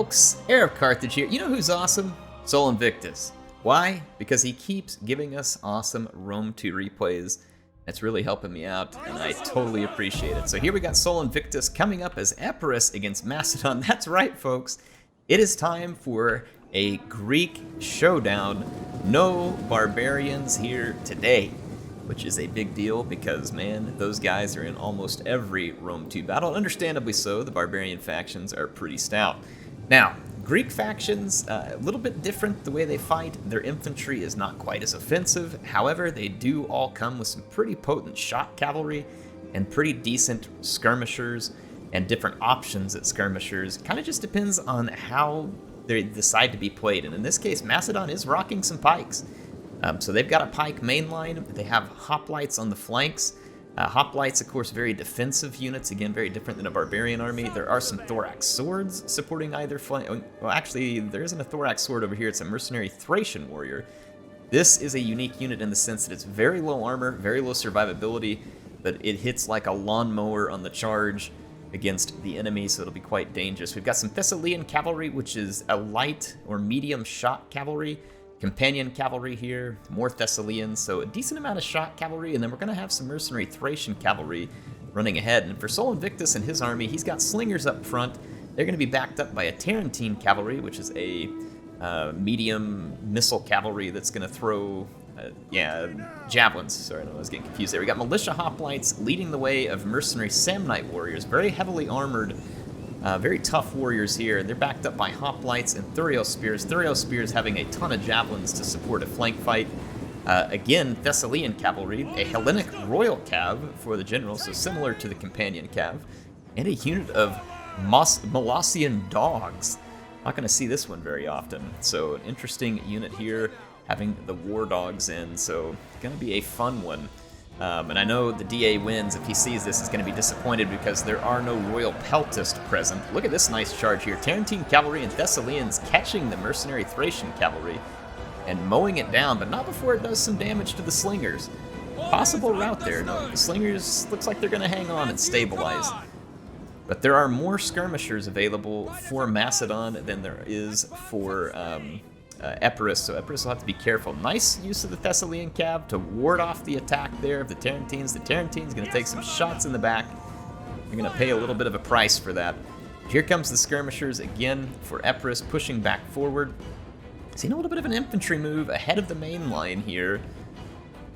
folks, HeirofCarthage here. You know who's awesome? Sol Invictus. Why? Because he keeps giving us awesome Rome 2 replays. That's really helping me out, and I totally appreciate it. So here we got Sol Invictus coming up as Epirus against Macedon. That's right, folks. It is time for a Greek Showdown. No Barbarians here today, which is a big deal because, man, those guys are in almost every Rome 2 battle. Understandably so, the Barbarian factions are pretty stout. Now, Greek factions, a little bit different the way they fight. Their infantry is not quite as offensive. However, they do all come with some pretty potent shot cavalry and pretty decent skirmishers and different options at skirmishers. Kind of just depends on how they decide to be played. And in this case, Macedon is rocking some pikes. So they've got a pike mainline. They have hoplites on the flanks. Hoplites, of course, very defensive units. Again, very different than a barbarian army. There are some thorax swords supporting either flank. Well, actually, there isn't a thorax sword over here. It's a mercenary Thracian warrior. This is a unique unit in the sense that it's very low armor, very low survivability, but it hits like a lawnmower on the charge against the enemy, so it'll be quite dangerous. We've got some Thessalian cavalry, which is a light or medium shot cavalry. Companion cavalry here, more Thessalians, so a decent amount of shot cavalry, and then we're going to have some mercenary Thracian cavalry running ahead. And for Sol Invictus and his army, he's got slingers up front. They're going to be backed up by a Tarentine cavalry, which is a medium missile cavalry that's going to throw, javelins. Sorry, I was getting confused there. We got militia hoplites leading the way of mercenary Samnite warriors, very heavily armored. Very tough warriors here. They're backed up by hoplites and Thurio spears. Thurio spears having a ton of javelins to support a flank fight. Again, Thessalian cavalry, a Hellenic royal cav for the general, so similar to the companion cav, and a unit of Molossian dogs. Not going to see this one very often. So an interesting unit here, having the war dogs in. So going to be a fun one. And I know the DA wins. If he sees this, is going to be disappointed because there are no Royal Peltist present. Look at this nice charge here. Tarentine cavalry and Thessalians catching the mercenary Thracian cavalry and mowing it down, but not before it does some damage to the slingers. Possible route there. No, the slingers looks like they're going to hang on and stabilize. But there are more skirmishers available for Macedon than there is for Epirus, so Epirus will have to be careful. Nice use of the Thessalian cav to ward off the attack there of the Tarentines. The Tarentines going to take some shots in the back. They're going to pay a little bit of a price for that. Here comes the skirmishers again for Epirus, pushing back forward. Seeing a little bit of an infantry move ahead of the main line here.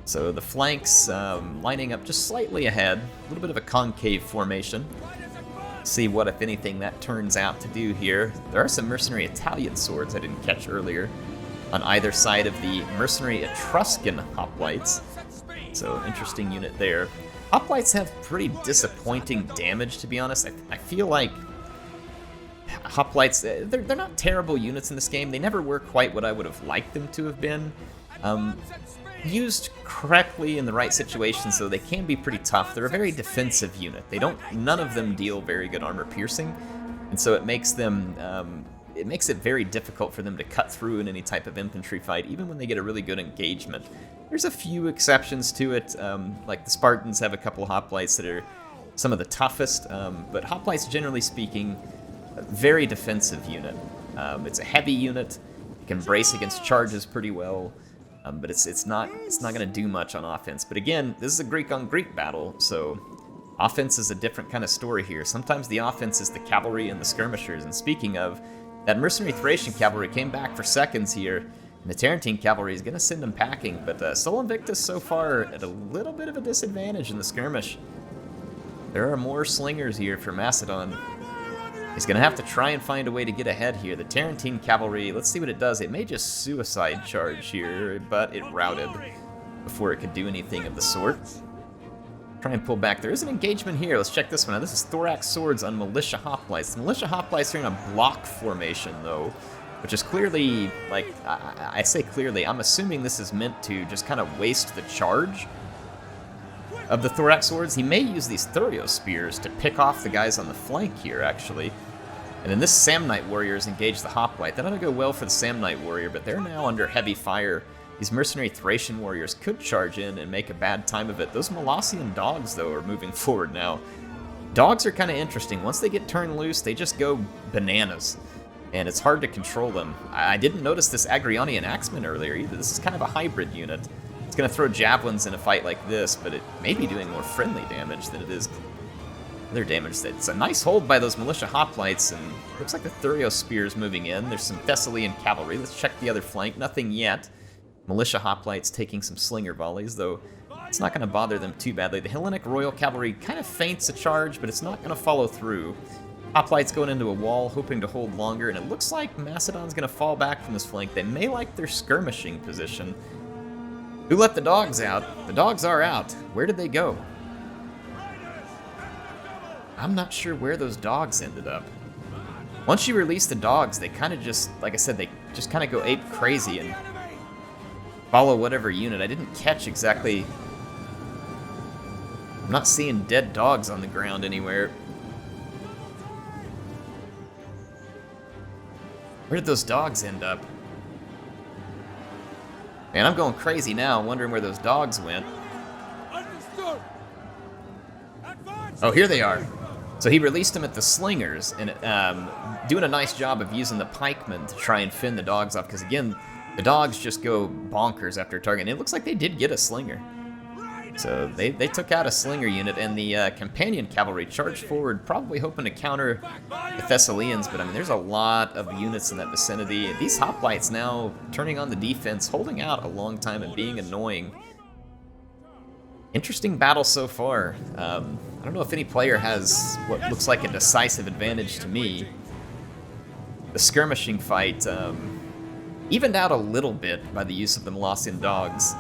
So the flanks lining up just slightly ahead. A little bit of a concave formation. See what, if anything, that turns out to do here. There are some mercenary Italian swords I didn't catch earlier on either side of the mercenary Etruscan hoplites. So, interesting unit there. Hoplites have pretty disappointing damage, to be honest. I feel like hoplites, they're not terrible units in this game. They never were quite what I would have liked them to have been. Used correctly in the right situations, so they can be pretty tough. They're a very defensive unit. None of them deal very good armor piercing, and so it makes them, it makes it very difficult for them to cut through in any type of infantry fight, even when they get a really good engagement. There's a few exceptions to it, like the Spartans have a couple of hoplites that are some of the toughest, but hoplites, generally speaking, a very defensive unit. It's a heavy unit. It can brace against charges pretty well. But it's not going to do much on offense. But again, this is a Greek-on-Greek battle, so offense is a different kind of story here. Sometimes the offense is the cavalry and the skirmishers. And speaking of, that mercenary Thracian cavalry came back for seconds here, and the Tarentine cavalry is going to send them packing. But Sol Invictus so far at a little bit of a disadvantage in the skirmish. There are more slingers here for Macedon. He's going to have to try and find a way to get ahead here. The Tarentine cavalry, let's see what it does. It may just suicide charge here, but it routed before it could do anything of the sort. Try and pull back. There is an engagement here. Let's check this one out. This is thorax swords on militia hoplites. The militia hoplites are in a block formation, though, which is clearly, like, I say clearly, I'm assuming this is meant to just kind of waste the charge of the thorax swords. He may use these Thurio spears to pick off the guys on the flank here, actually. And then this Samnite warrior has engaged the hoplite. That ought to go well for the Samnite warrior, but they're now under heavy fire. These mercenary Thracian warriors could charge in and make a bad time of it. Those Molossian dogs, though, are moving forward now. Dogs are kind of interesting. Once they get turned loose, they just go bananas. and it's hard to control them. I didn't notice this Agrionian Axeman earlier either. This is kind of a hybrid unit. It's going to throw javelins in a fight like this, but it may be doing more friendly damage than it is other damage. It's a nice hold by those militia hoplites, and it looks like the Thurio spears moving in. There's some Thessalian cavalry. Let's check the other flank. Nothing yet. Militia hoplites taking some slinger volleys, though it's not going to bother them too badly. The Hellenic Royal Cavalry kind of feints a charge, but it's not going to follow through. Hoplites going into a wall, hoping to hold longer, and it looks like Macedon's going to fall back from this flank. They may like their skirmishing position. Who let the dogs out? The dogs are out. Where did they go? I'm not sure where those dogs ended up. Once you release the dogs, they kind of just, like I said, they just kind of go ape crazy and follow whatever unit. I didn't catch exactly. I'm not seeing dead dogs on the ground anywhere. Where did those dogs end up? Man, I'm going crazy now, wondering where those dogs went. Oh, here they are. So he released them at the slingers, and doing a nice job of using the pikemen to try and fend the dogs off, because again, the dogs just go bonkers after a target. And it looks like they did get a slinger. So they took out a slinger unit, and the companion cavalry charged forward, probably hoping to counter the Thessalians, but I mean, there's a lot of units in that vicinity. These hoplites now turning on the defense, holding out a long time and being annoying. Interesting battle so far. I don't know if any player has what looks like a decisive advantage to me. The skirmishing fight evened out a little bit by the use of the Molossian dogs.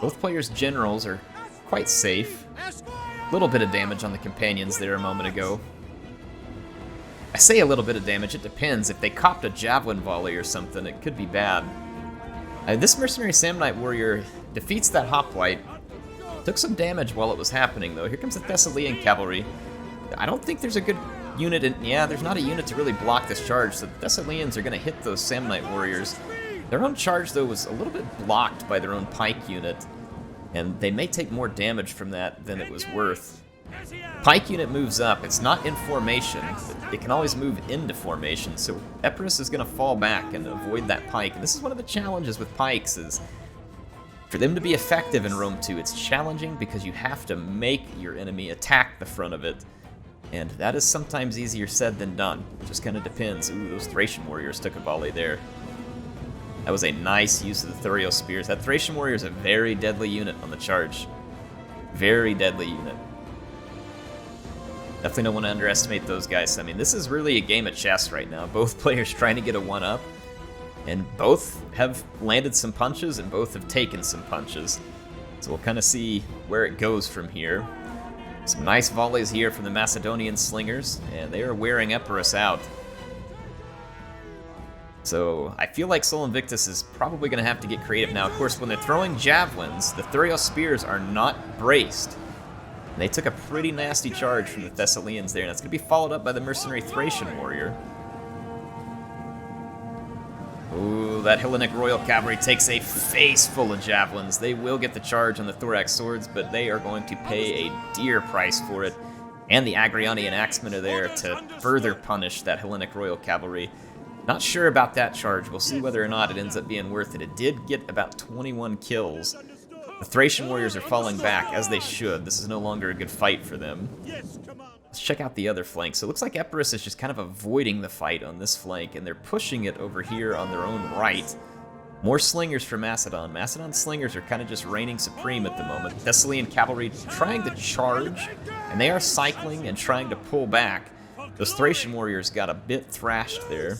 Both players' generals are quite safe. A little bit of damage on the companions there a moment ago. I say a little bit of damage, it depends. If they copped a javelin volley or something, it could be bad. This mercenary Samnite warrior defeats that hoplite. Took some damage while it was happening, though. Here comes the Thessalian cavalry. I don't think there's a good unit in... Yeah, there's not a unit to really block this charge, so the Thessalians are going to hit those Samnite warriors. Their own charge, though, was a little bit blocked by their own pike unit, and they may take more damage from that than it was worth. Pike unit moves up. It's not in formation, but it can always move into formation, so Epirus is going to fall back and avoid that pike. And this is one of the challenges with pikes, is for them to be effective in Rome 2, it's challenging because you have to make your enemy attack the front of it, and that is sometimes easier said than done. It just kind of depends. Ooh, those Thracian warriors took a volley there. That was a nice use of the Thurio spears. That Thracian warrior is a very deadly unit on the charge. Very deadly unit. Definitely don't want to underestimate those guys. I mean, this is really a game of chess right now. Both players trying to get a one-up, and both have landed some punches, and both have taken some punches. So we'll kind of see where it goes from here. Some nice volleys here from the Macedonian slingers, and they are wearing Epirus out. So I feel like Sol Invictus is probably going to have to get creative now. Of course, when they're throwing javelins, the Thurio spears are not braced. And they took a pretty nasty charge from the Thessalians there, and that's going to be followed up by the mercenary Thracian warrior. Ooh, that Hellenic Royal Cavalry takes a face full of javelins. They will get the charge on the thorax swords, but they are going to pay a dear price for it. And the Agrionian Axemen are there to further punish that Hellenic Royal Cavalry. Not sure about that charge. We'll see whether or not it ends up being worth it. It did get about 21 kills. The Thracian warriors are falling back, as they should. This is no longer a good fight for them. Let's check out the other flank. So it looks like Epirus is just kind of avoiding the fight on this flank, and they're pushing it over here on their own right. More slingers for Macedon. Macedon's slingers are kind of just reigning supreme at the moment. Thessalian cavalry trying to charge, and they are cycling and trying to pull back. Those Thracian warriors got a bit thrashed there.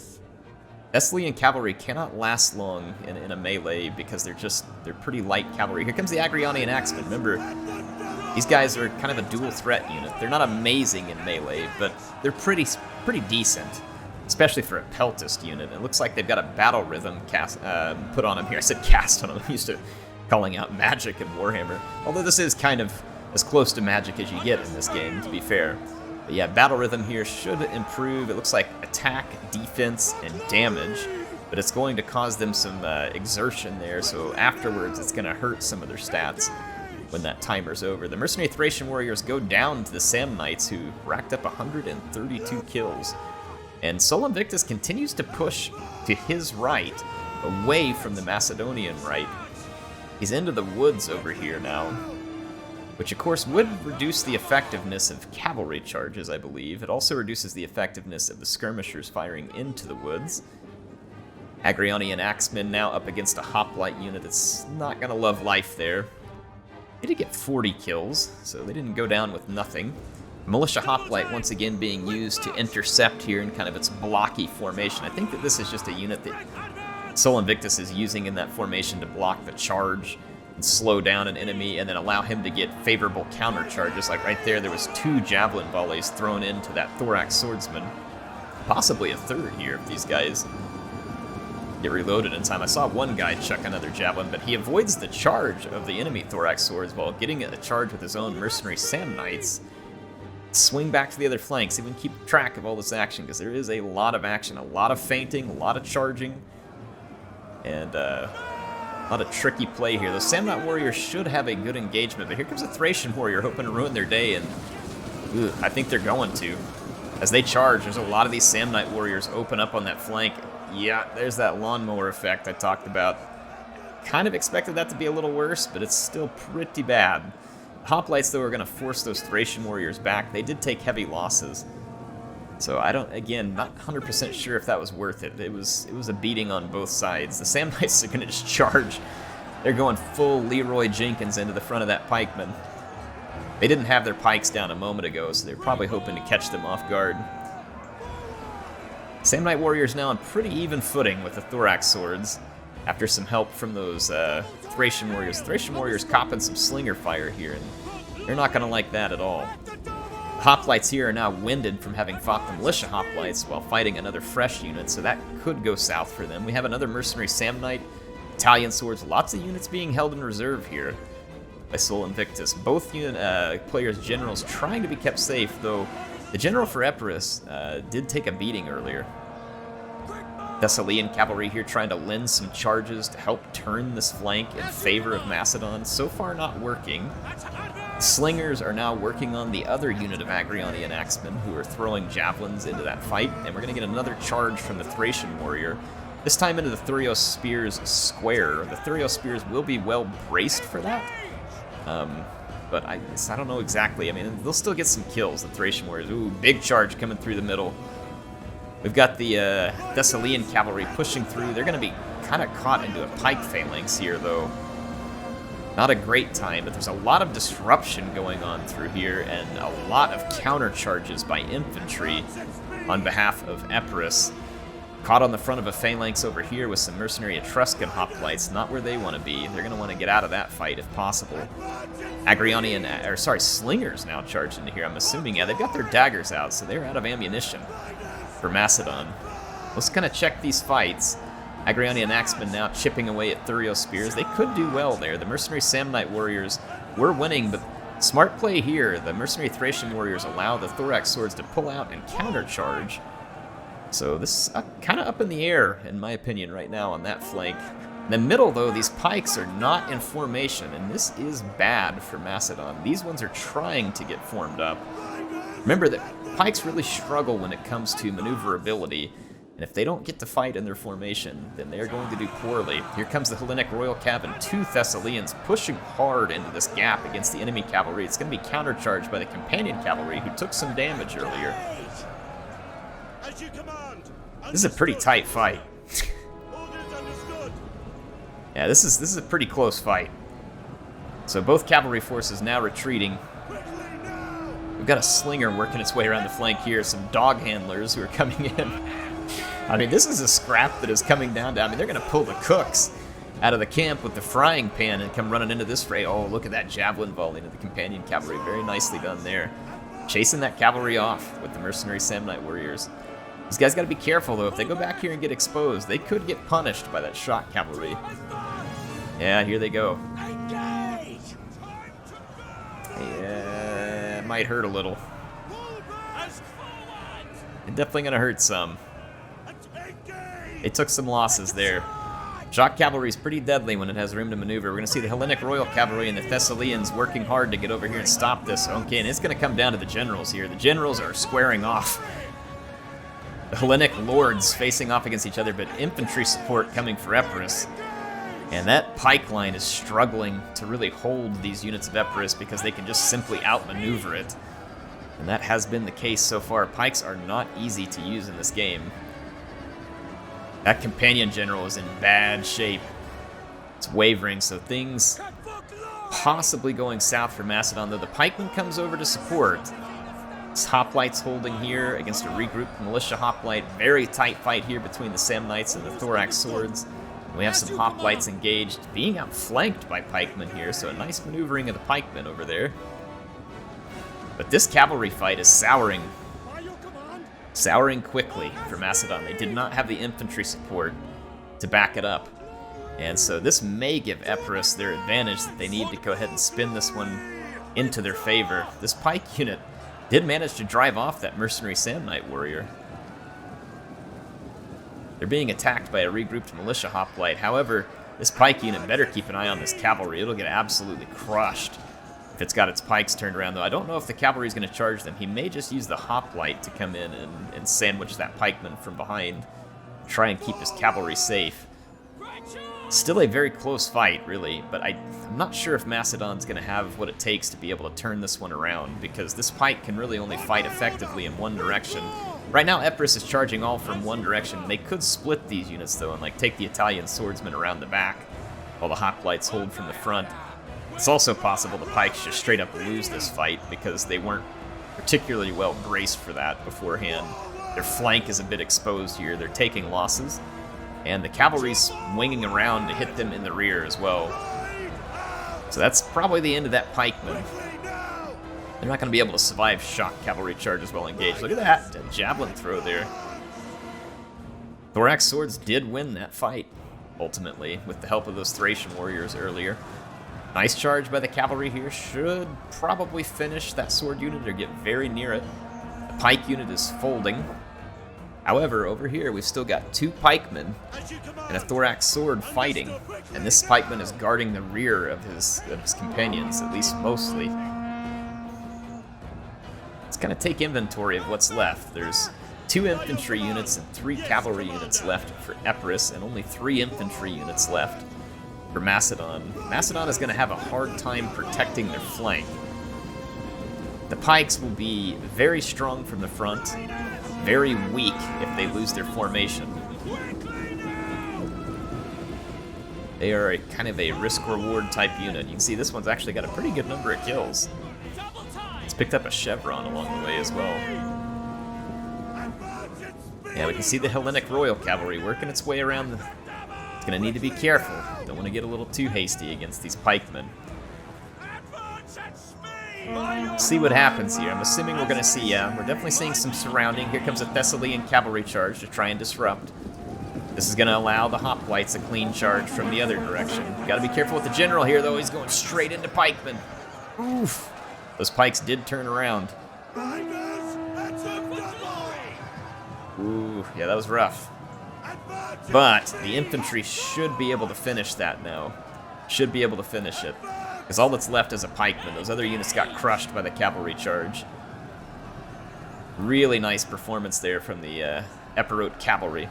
Thessalian cavalry cannot last long in a melee because they're pretty light cavalry. Here comes the Agrionian Axemen. Remember, these guys are kind of a dual threat unit. They're not amazing in melee, but they're pretty decent, especially for a peltist unit. It looks like they've got a battle rhythm put on them here. I said cast on them. I'm used to calling out magic and Warhammer, although this is kind of as close to magic as you get in this game, to be fair. But yeah, battle rhythm here should improve. It looks like attack, defense, and damage, but it's going to cause them some exertion there, so afterwards it's going to hurt some of their stats when that timer's over. The mercenary Thracian warriors go down to the Samnites, who racked up 132 kills. And Sol Invictus continues to push to his right, away from the Macedonian right. He's into the woods over here now, which of course would reduce the effectiveness of cavalry charges, I believe. It also reduces the effectiveness of the skirmishers firing into the woods. Agrionian Axemen now up against a hoplite unit that's not going to love life there. They did get 40 kills, so they didn't go down with nothing. Militia Hoplite once again being used to intercept here in kind of its blocky formation. I think that this is just a unit that Sol Invictus is using in that formation to block the charge and slow down an enemy and then allow him to get favorable counter charges. Like right there was 2 javelin volleys thrown into that thorax swordsman. Possibly a third here if these guys get reloaded in time. I saw one guy chuck another javelin, but he avoids the charge of the enemy thorax swords while getting a charge with his own mercenary Samnites. Swing back to the other flank, so we can keep track of all this action, because there is a lot of action, a lot of feinting, a lot of charging, and a lot of tricky play here. Those Samnite warriors should have a good engagement, but here comes a Thracian warrior hoping to ruin their day, and I think they're going to. As they charge, there's a lot of these Samnite warriors open up on that flank. Yeah, there's that lawnmower effect I talked about. Kind of expected that to be a little worse, but it's still pretty bad. Hoplites, though, are going to force those Thracian warriors back. They did take heavy losses. So I don't, again, not 100% sure if that was worth it. It was a beating on both sides. The Samnites are going to just charge. They're going full Leroy Jenkins into the front of that pikeman. They didn't have their pikes down a moment ago, so they're probably hoping to catch them off guard. Samnite warriors now on pretty even footing with the thorax swords, after some help from those Thracian warriors. Thracian warriors copping some slinger fire here, and they're not going to like that at all. The hoplites here are now winded from having fought the militia hoplites while fighting another fresh unit, so that could go south for them. We have another mercenary Samnite, Italian swords, lots of units being held in reserve here by Sol Invictus. Both players' generals trying to be kept safe, though the general for Epirus did take a beating earlier. Thessalian cavalry here trying to lend some charges to help turn this flank in favor of Macedon. So far not working. Slingers are now working on the other unit of Agrionian Axemen who are throwing javelins into that fight, and we're going to get another charge from the Thracian warrior, this time into the Thureos Spears square. The Thureos Spears will be well braced for that, but I don't know exactly. I mean, they'll still get some kills, the Thracian warriors. Ooh, big charge coming through the middle. We've got the Thessalian cavalry pushing through. They're going to be kind of caught into a pike phalanx here, though. Not a great time, but there's a lot of disruption going on through here, and a lot of counter charges by infantry on behalf of Epirus. Caught on the front of a phalanx over here with some mercenary Etruscan hoplites, not where they want to be. They're going to want to get out of that fight if possible. Slingers now charged into here, I'm assuming. Yeah, they've got their daggers out, so they're out of ammunition for Macedon. Let's kind of check these fights. Agrionian Axemen now chipping away at Thureos Spears. They could do well there. The mercenary Samnite warriors were winning, but smart play here. The mercenary Thracian warriors allow the thorax swords to pull out and countercharge. So this is kind of up in the air, in my opinion, right now on that flank. In the middle, though, these pikes are not in formation, and this is bad for Macedon. These ones are trying to get formed up. Remember that pikes really struggle when it comes to maneuverability, and if they don't get to fight in their formation, then they're going to do poorly. Here comes the Hellenic Royal Cav and 2 Thessalians pushing hard into this gap against the enemy cavalry. It's going to be countercharged by the companion cavalry, who took some damage earlier. This is a pretty tight fight. Yeah, this is a pretty close fight. So both cavalry forces now retreating. We've got a slinger working its way around the flank here, some dog handlers who are coming in. I mean, this is a scrap that is coming down to, I mean, they're going to pull the cooks out of the camp with the frying pan and come running into this fray. Oh, look at that javelin volley into the companion cavalry. Very nicely done there. Chasing that cavalry off with the mercenary Samnite warriors. These guys got to be careful, though. If they go back here and get exposed, they could get punished by that shock cavalry. Yeah, here they go. Yeah, it might hurt a little. It's definitely going to hurt some. They took some losses there. Shock cavalry is pretty deadly when it has room to maneuver. We're going to see the Hellenic Royal Cavalry and the Thessalians working hard to get over here and stop this. Okay, and it's going to come down to the generals here. The generals are squaring off. The Hellenic lords facing off against each other, but infantry support coming for Epirus. And that pike line is struggling to really hold these units of Epirus because they can just simply outmaneuver it. And that has been the case so far. Pikes are not easy to use in this game. That companion general is in bad shape. It's wavering, so things possibly going south for Macedon, though the pikeman comes over to support. This hoplite's holding here against a regrouped militia hoplite. Very tight fight here between the Samnites and the thorax swords. We have some hoplites engaged, being outflanked by pikemen here, so a nice maneuvering of the pikemen over there. But this cavalry fight is souring quickly for Macedon. They did not have the infantry support to back it up. And so this may give Epirus their advantage that they need to go ahead and spin this one into their favor. This pike unit did manage to drive off that mercenary Samnite warrior. They're being attacked by a regrouped militia hoplite. However, this pike unit better keep an eye on this cavalry. It'll get absolutely crushed if it's got its pikes turned around, though. I don't know if the cavalry is going to charge them. He may just use the hoplite to come in and sandwich that pikeman from behind, try and keep his cavalry safe. Still a very close fight, really, but I'm not sure if Macedon's going to have what it takes to be able to turn this one around, because this pike can really only fight effectively in one direction. Right now, Epirus is charging all from one direction. They could split these units, though, and take the Italian swordsmen around the back, while the hoplites hold from the front. It's also possible the pikes just straight up lose this fight, because they weren't particularly well braced for that beforehand. Their flank is a bit exposed here. They're taking losses. And the cavalry's winging around to hit them in the rear as well. So that's probably the end of that pikeman. They're not going to be able to survive shock cavalry charges while engaged. Look at that, a javelin throw there. Thorax swords did win that fight, ultimately, with the help of those Thracian warriors earlier. Nice charge by the cavalry here. Should probably finish that sword unit or get very near it. The pike unit is folding. However, over here we've still got two pikemen and a thorax sword fighting, and this pikeman is guarding the rear of his companions, at least mostly. Let's kind of take inventory of what's left. There's 2 infantry units and 3 cavalry units left for Epirus, and only 3 infantry units left for Macedon. Macedon is going to have a hard time protecting their flank. The pikes will be very strong from the front, very weak if they lose their formation. They are kind of a risk-reward type unit. You can see this one's actually got a pretty good number of kills. It's picked up a chevron along the way as well. Yeah, we can see the Hellenic Royal Cavalry working its way around. It's going to need to be careful. Don't want to get a little too hasty against these pikemen. See what happens here. I'm assuming we're going to see, we're definitely seeing some surrounding. Here comes a Thessalian cavalry charge to try and disrupt. This is going to allow the hoplites a clean charge from the other direction. Got to be careful with the general here, though. He's going straight into pikemen. Oof. Those pikes did turn around. Ooh, yeah, that was rough. But the infantry should be able to finish that now. Should be able to finish it. Because all that's left is a pikeman. Those other units got crushed by the cavalry charge. Really nice performance there from the Epirot cavalry.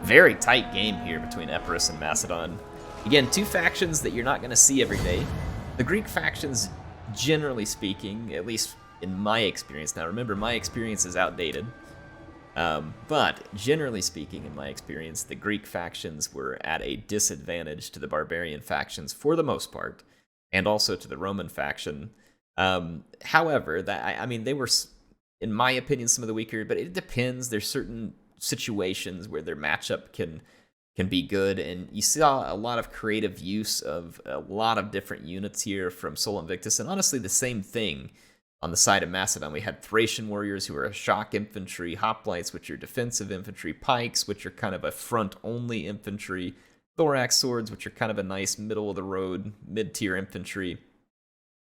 Very tight game here between Epirus and Macedon. Again, 2 factions that you're not going to see every day. The Greek factions, generally speaking, at least in my experience, now remember, my experience is outdated, but generally speaking, in my experience, the Greek factions were at a disadvantage to the barbarian factions for the most part, and also to the Roman faction. However, they were, in my opinion, some of the weaker, but it depends. There's certain situations where their matchup can be good, and you saw a lot of creative use of a lot of different units here from Sol Invictus, and honestly the same thing on the side of Macedon. We had Thracian warriors who are shock infantry, hoplites, which are defensive infantry, pikes, which are kind of a front-only infantry, thorax swords, which are kind of a nice middle-of-the-road, mid-tier infantry,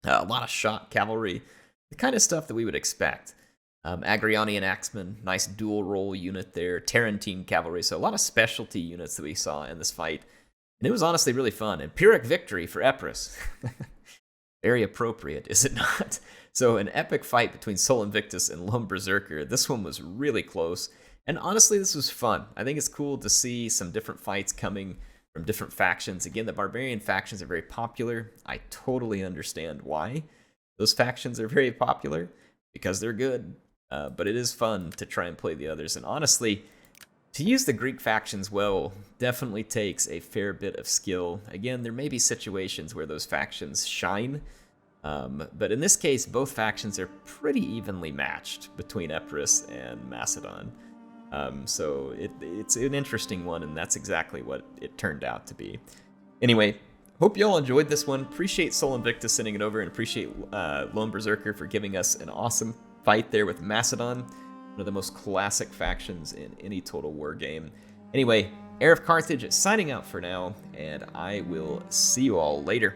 a lot of shock cavalry, the kind of stuff that we would expect. Agrionian axemen, nice dual-role unit there, Tarentine cavalry, so a lot of specialty units that we saw in this fight. And it was honestly really fun. And Pyrrhic victory for Epirus. Very appropriate, is it not? So an epic fight between Sol Invictus and Lone Berserker. This one was really close. And honestly, this was fun. I think it's cool to see some different fights coming from different factions. Again, the Barbarian factions are very popular. I totally understand why those factions are very popular, because they're good. But it is fun to try and play the others. And honestly, to use the Greek factions well definitely takes a fair bit of skill. Again, there may be situations where those factions shine, but in this case, both factions are pretty evenly matched between Epirus and Macedon. So it's an interesting one, and that's exactly what it turned out to be. Anyway, hope you all enjoyed this one. Appreciate Sol Invictus sending it over, and appreciate Lone Berserker for giving us an awesome fight there with Macedon, one of the most classic factions in any Total War game. Anyway, HeirofCarthage signing out for now, and I will see you all later.